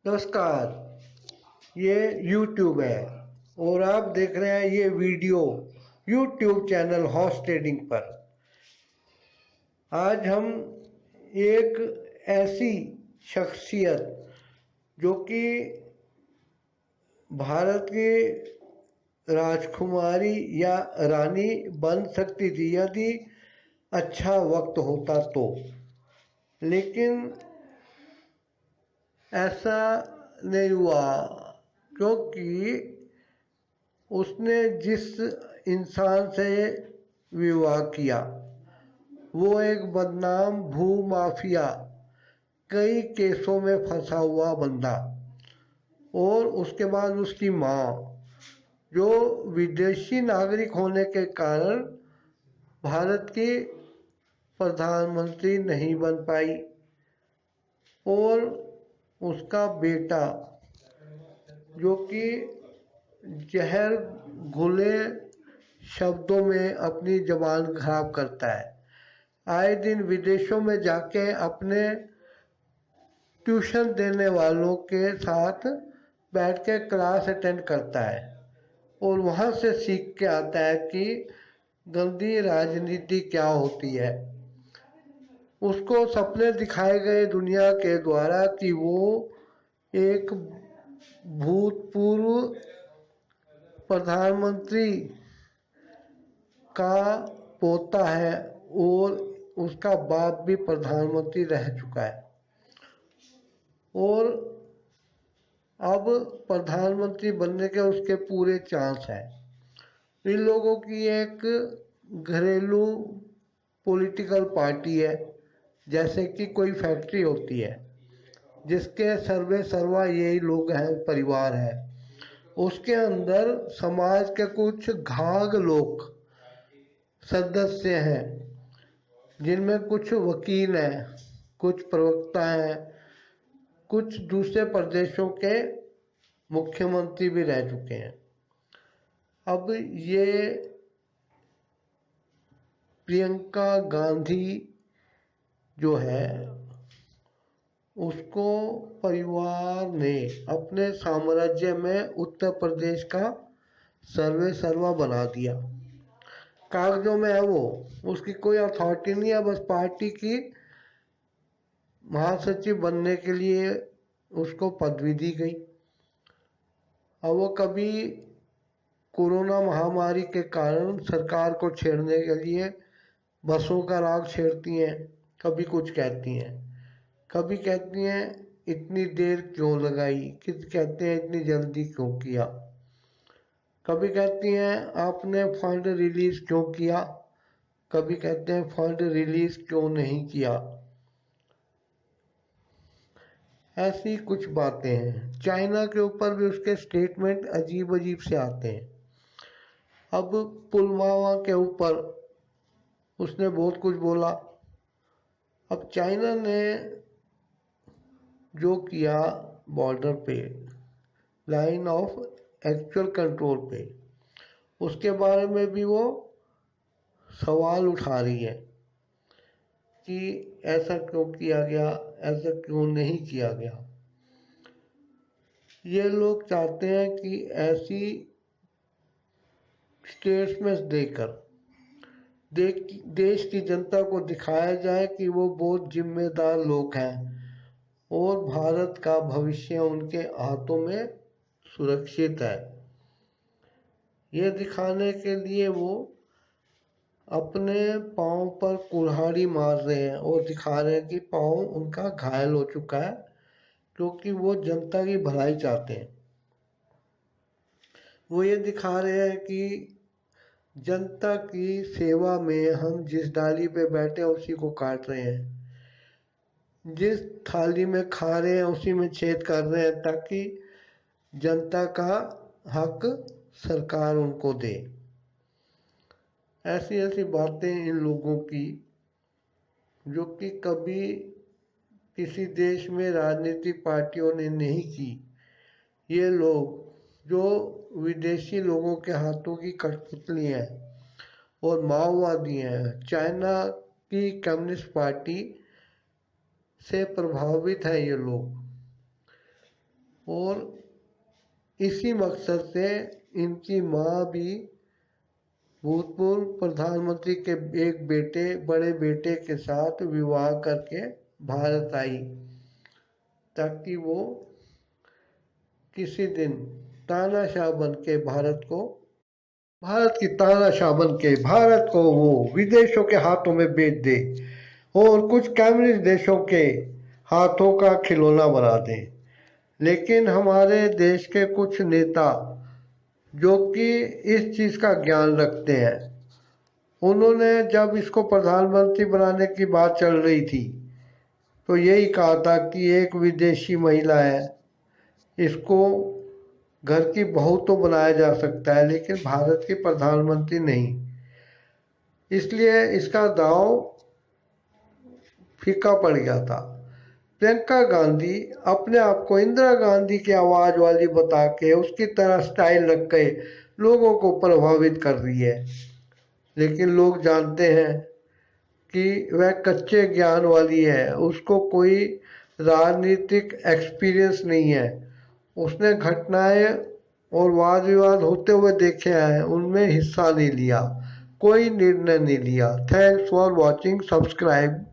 नमस्कार। ये YouTube है और आप देख रहे हैं ये video YouTube channel horse trading पर। आज हम एक ऐसी शख्सियत जो कि भारत की राजकुमारी या रानी बन सकती थी यदि अच्छा वक्त होता तो, लेकिन ऐसा नहीं हुआ क्योंकि उसने जिस इंसान से विवाह किया वो एक बदनाम भू माफिया, कई केसों में फंसा हुआ बंदा, और उसके बाद उसकी माँ जो विदेशी नागरिक होने के कारण भारत की प्रधानमंत्री नहीं बन पाई, और उसका बेटा जो कि जहर घुले शब्दों में अपनी जबान खराब करता है, आए दिन विदेशों में जाके अपने ट्यूशन देने वालों के साथ बैठ के क्लास अटेंड करता है और वहाँ से सीख के आता है कि गंदी राजनीति क्या होती है। उसको सपने दिखाए गए दुनिया के द्वारा कि वो एक भूतपूर्व प्रधानमंत्री का पोता है और उसका बाप भी प्रधानमंत्री रह चुका है और अब प्रधानमंत्री बनने के उसके पूरे चांस हैं। इन लोगों की एक घरेलू पॉलिटिकल पार्टी है, जैसे कि कोई फैक्ट्री होती है जिसके सर्वे सर्वा यही लोग हैं, परिवार है। उसके अंदर समाज के कुछ घाघ लोग सदस्य हैं, जिनमें कुछ वकील हैं, कुछ प्रवक्ता हैं, कुछ दूसरे प्रदेशों के मुख्यमंत्री भी रह चुके हैं। अब ये प्रियंका गांधी जो है उसको परिवार ने अपने साम्राज्य में उत्तर प्रदेश का सर्वे सर्वा बना दिया। कागजों में है वो, उसकी कोई अथॉरिटी नहीं है, बस पार्टी की महासचिव बनने के लिए उसको पदवी दी गई। अब वो कभी कोरोना महामारी के कारण सरकार को छेड़ने के लिए बसों का राग छेड़ती हैं, कभी कुछ कहती हैं, कभी कहती हैं इतनी देर क्यों लगाई, किस कहते हैं इतनी जल्दी क्यों किया, कभी कहती हैं आपने फंड रिलीज क्यों किया, कभी कहते हैं फंड रिलीज क्यों नहीं किया। ऐसी कुछ बातें हैं। चाइना के ऊपर भी उसके स्टेटमेंट अजीब अजीब से आते हैं। अब पुलवामा के ऊपर उसने बहुत कुछ बोला। अब चाइना ने जो किया बॉर्डर पे, लाइन ऑफ एक्चुअल कंट्रोल पे, उसके बारे में भी वो सवाल उठा रही है कि ऐसा क्यों किया गया, ऐसा क्यों नहीं किया गया। ये लोग चाहते हैं कि ऐसी स्टेटमेंट्स देकर देश की जनता को दिखाया जाए कि वो बहुत जिम्मेदार लोग हैं और भारत का भविष्य उनके हाथों में सुरक्षित है। ये दिखाने के लिए वो अपने पाँव पर कुल्हाड़ी मार रहे हैं और दिखा रहे हैं कि पाँव उनका घायल हो चुका है, क्योंकि वो जनता की भलाई चाहते हैं। वो ये दिखा रहे हैं कि जनता की सेवा में हम जिस डाली पे बैठे हैं उसी को काट रहे हैं, जिस थाली में खा रहे हैं उसी में छेद कर रहे हैं, ताकि जनता का हक सरकार उनको दे। ऐसी ऐसी बातें इन लोगों की, जो कि कभी किसी देश में राजनीतिक पार्टियों ने नहीं की। ये लोग जो विदेशी लोगों के हाथों की कठपुतली हैं और माओवादी हैं, चाइना की कम्युनिस्ट पार्टी से प्रभावित है ये लोग। और इसी मकसद से इनकी माँ भी भूतपूर्व प्रधानमंत्री के एक बड़े बेटे के साथ विवाह करके भारत आई, ताकि वो किसी दिन तानाशाह बन के भारत की तानाशाह बन के भारत को वो विदेशों के हाथों में बेच दे और कुछ कम्युनिस्ट देशों के हाथों का खिलौना बना दे। लेकिन हमारे देश के कुछ नेता जो कि इस चीज़ का ज्ञान रखते हैं, उन्होंने जब इसको प्रधानमंत्री बनाने की बात चल रही थी तो यही कहा था कि एक विदेशी महिला है, इसको घर की बहू तो बनाया जा सकता है लेकिन भारत की प्रधानमंत्री नहीं। इसलिए इसका दांव फीका पड़ गया था। प्रियंका गांधी अपने आप को इंदिरा गांधी की आवाज वाली बता के उसकी तरह स्टाइल रख के लोगों को प्रभावित कर रही है, लेकिन लोग जानते हैं कि वह कच्चे ज्ञान वाली है, उसको कोई राजनीतिक एक्सपीरियंस नहीं है। उसने घटनाएं और वाद विवाद होते हुए देखे हैं, उनमें हिस्सा नहीं लिया, कोई निर्णय नहीं लिया। Thanks for watching, subscribe.